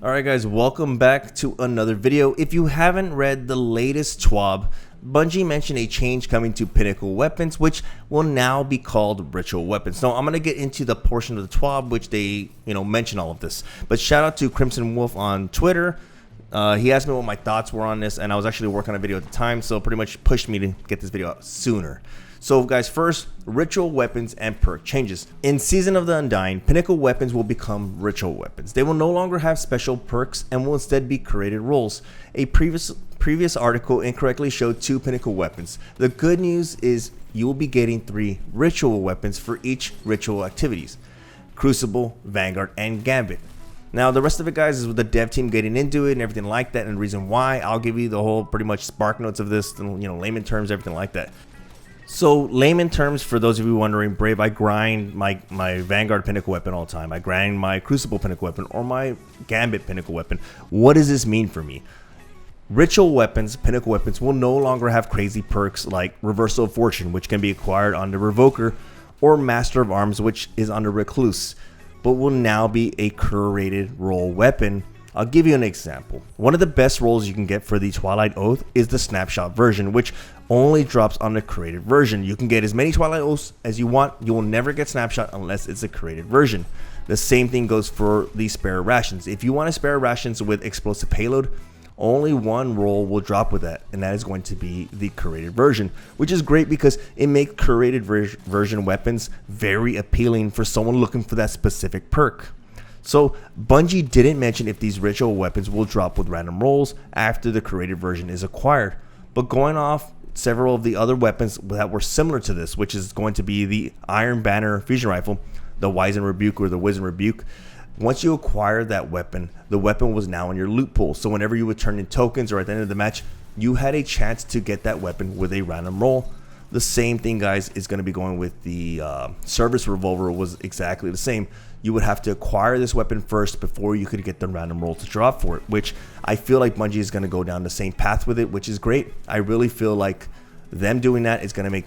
Alright guys, welcome back to another video. If you haven't read the latest TWAB, Bungie mentioned a change coming to Pinnacle weapons, which will now be called ritual weapons. Now I'm going to get into the portion of the TWAB which they mention all of this. But shout out to Crimson Wolf on Twitter. He asked me what my thoughts were on this, and I was actually working on a video at the time, so pretty much pushed me to get this video out sooner. So guys, first, ritual weapons and perk changes. In Season of the Undying, Pinnacle weapons will become ritual weapons. They will no longer have special perks and will instead be created roles. A previous article incorrectly showed 2 Pinnacle weapons. The good news is you will be getting 3 ritual weapons for each ritual activities: Crucible, Vanguard, and Gambit. Now the rest of it, guys, is with the dev team getting into it and everything like that, and the reason why. I'll give you the whole pretty much spark notes of this, and layman terms, everything like that. So layman terms, for those of you wondering, Brave, I grind my Vanguard Pinnacle weapon all the time. I grind my Crucible Pinnacle weapon or my Gambit Pinnacle weapon. What does this mean for me? Ritual weapons, Pinnacle weapons, will no longer have crazy perks like Reversal of Fortune, which can be acquired under Revoker, or Master of Arms, which is under Recluse, but will now be a curated role weapon. I'll give you an example. One of the best roles you can get for the Twilight Oath is the Snapshot version, which only drops on the created version. You can get as many Twilight Oaths as you want. You will never get Snapshot unless it's a created version. The same thing goes for the Spare Rations. If you want to spare rations with explosive payload, only one role will drop with that, and that is going to be the curated version, which is great because it makes curated version weapons very appealing for someone looking for that specific perk. So Bungie didn't mention if these ritual weapons will drop with random rolls after the created version is acquired, but going off several of the other weapons that were similar to this, which is going to be the Iron Banner Fusion Rifle, the Wizened Rebuke or the Wizened Rebuke. Once you acquire that weapon, the weapon was now in your loot pool, so whenever you would turn in tokens or at the end of the match, you had a chance to get that weapon with a random roll. The same thing, guys, is going to be going with the Service Revolver. Was exactly the same. You would have to acquire this weapon first before you could get the random roll to drop for it, which I feel like Bungie is going to go down the same path with it, which is great. I really feel like them doing that is going to make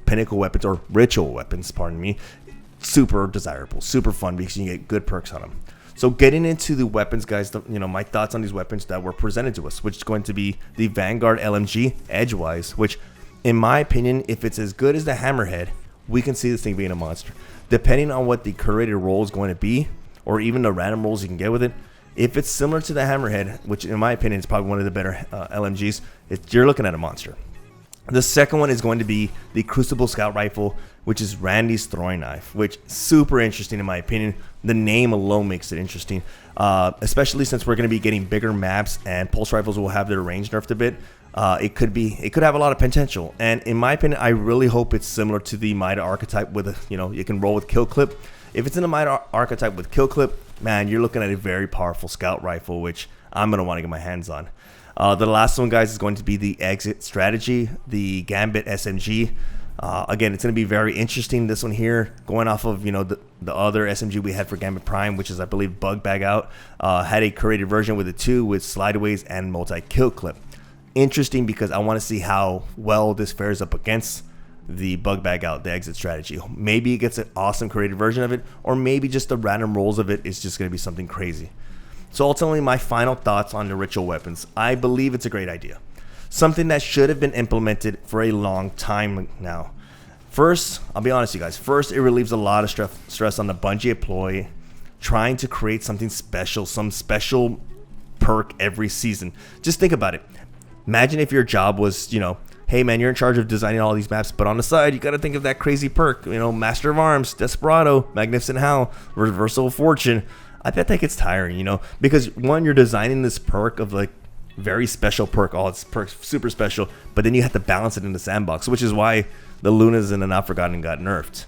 Pinnacle weapons, or ritual weapons, pardon me, super desirable, super fun, because you can get good perks on them. So getting into the weapons, guys, my thoughts on these weapons that were presented to us, which is going to be the Vanguard LMG EDGEWISE, which in my opinion, if it's as good as the Hammerhead, we can see this thing being a monster. Depending on what the curated role is going to be, or even the random rolls you can get with it, if it's similar to the Hammerhead, which in my opinion is probably one of the better LMGs, you're looking at a monster. The second one is going to be the Crucible Scout Rifle, which is Randy's throwing knife, which is super interesting in my opinion. The name alone makes it interesting, especially since we're going to be getting bigger maps and pulse rifles will have their range nerfed a bit. It could have a lot of potential, and in my opinion, I really hope it's similar to the Mida archetype with a, you can roll with kill clip. If it's in a Mida archetype with kill clip, man, you're looking at a very powerful scout rifle, which I'm gonna want to get my hands on. The last one, guys, is going to be the exit strategy, the Gambit SMG. Again, it's going to be very interesting. This one here, going off of the other SMG we had for Gambit Prime, which is I believe Bug Bag Out, had a curated version with it too, with slideaways and multi kill clip. Interesting because I want to see how well this fares up against the Bug Bag Out, the exit strategy. Maybe it gets an awesome created version of it, or maybe just the random rolls of it is just going to be something crazy. So ultimately, my final thoughts on the ritual weapons. I believe it's a great idea. Something that should have been implemented for a long time now. First, I'll be honest with you guys. First, it relieves a lot of stress on the Bungie employee trying to create something special, some special perk every season. Just think about it. Imagine if your job was, hey man, you're in charge of designing all these maps, but on the side, you got to think of that crazy perk, Master of Arms, Desperado, Magnificent Howl, Reversal of Fortune. I bet that gets tiring, because one, you're designing this perk of like very special perk, all its perks super special, but then you have to balance it in the sandbox, which is why the Lunas and the Not Forgotten got nerfed.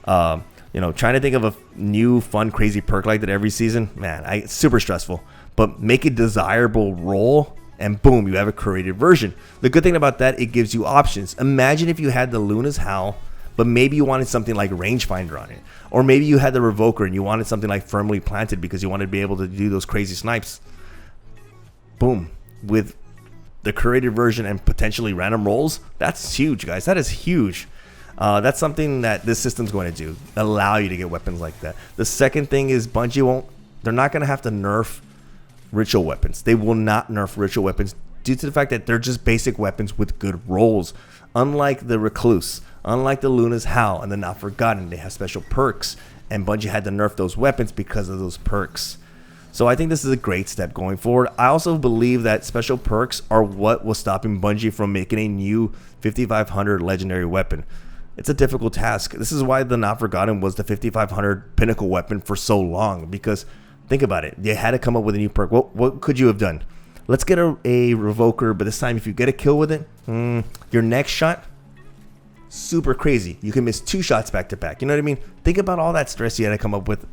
Trying to think of a new, fun, crazy perk like that every season, man, it's super stressful. But make a desirable role, and boom, you have a curated version. The good thing about that, it gives you options. Imagine if you had the Luna's Howl, but maybe you wanted something like Rangefinder on it. Or maybe you had the Revoker and you wanted something like Firmly Planted because you wanted to be able to do those crazy snipes. Boom. With the curated version and potentially random rolls, that's huge, guys. That is huge. That's something that this system's going to do, allow you to get weapons like that. The second thing is Bungie they're not going to have to nerf ritual weapons. They will not nerf ritual weapons due to the fact that they're just basic weapons with good rolls. Unlike the Recluse, unlike the Luna's Howl and the Not Forgotten, they have special perks, and Bungie had to nerf those weapons because of those perks. So I think this is a great step going forward. I also believe that special perks are what was stopping Bungie from making a new 5500 legendary weapon. It's a difficult task. This is why the Not Forgotten was the 5500 Pinnacle weapon for so long, because think about it. They had to come up with a new perk. What could you have done? Let's get a revoker, but this time if you get a kill with it, your next shot, super crazy. You can miss 2 shots back to back. You know what I mean? Think about all that stress you had to come up with.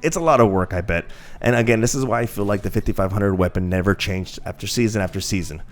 It's a lot of work, I bet. And again, this is why I feel like the 5500 weapon never changed after season after season.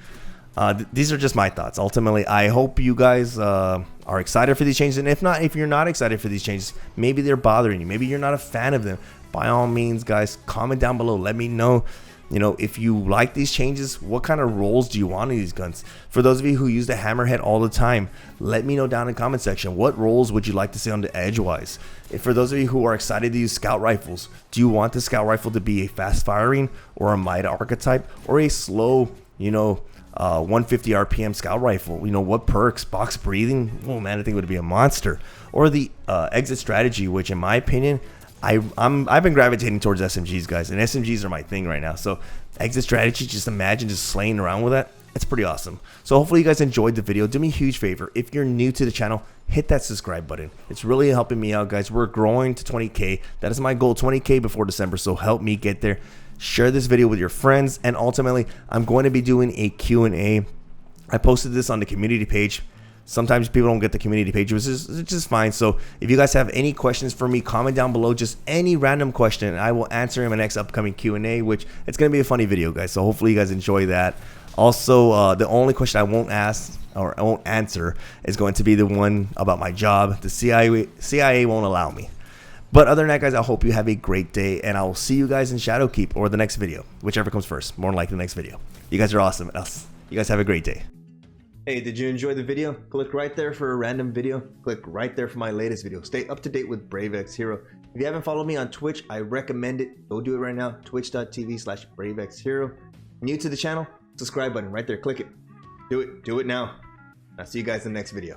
These are just my thoughts. Ultimately, I hope you guys are excited for these changes. And if not, if you're not excited for these changes, maybe they're bothering you. Maybe you're not a fan of them. By all means, guys, comment down below. Let me know. You know, if you like these changes, what kind of rolls do you want in these guns? For those of you who use the hammerhead all the time, let me know down in the comment section. What rolls would you like to see on the EDGEWISE? And for those of you who are excited to use scout rifles, do you want the scout rifle to be a fast firing or a might archetype or a slow, 150 RPM scout rifle? You know, what perks? Box breathing? Oh man, I think it would be a monster. Or the exit strategy, which in my opinion, I've been gravitating towards SMGs, guys, and SMGs are my thing right now. So exit strategy, just imagine just slaying around with that. It's pretty awesome. So hopefully you guys enjoyed the video. Do me a huge favor. If you're new to the channel, hit that subscribe button. It's really helping me out, guys. We're growing to 20K. That is my goal, 20K before December. So help me get there. Share this video with your friends. And ultimately, I'm going to be doing a Q&A. I posted this on the community page. Sometimes people don't get the community page, which is just fine. So if you guys have any questions for me, comment down below, just any random question, and I will answer in my next upcoming Q&A, which it's going to be a funny video, guys. So hopefully you guys enjoy that. Also, the only question I won't ask or I won't answer is going to be the one about my job. The CIA won't allow me. But other than that, guys, I hope you have a great day, and I will see you guys in Shadowkeep or the next video, whichever comes first. More than likely the next video. You guys are awesome. You guys have a great day. Hey, did you enjoy the video? Click right there for a random video. Click right there for my latest video. Stay up to date with BraveXHero. If you haven't followed me on Twitch, I recommend it. Go do it right now. Twitch.tv/BraveXHero. New to the channel? Subscribe button right there. Click it. Do it now. I'll see you guys in the next video.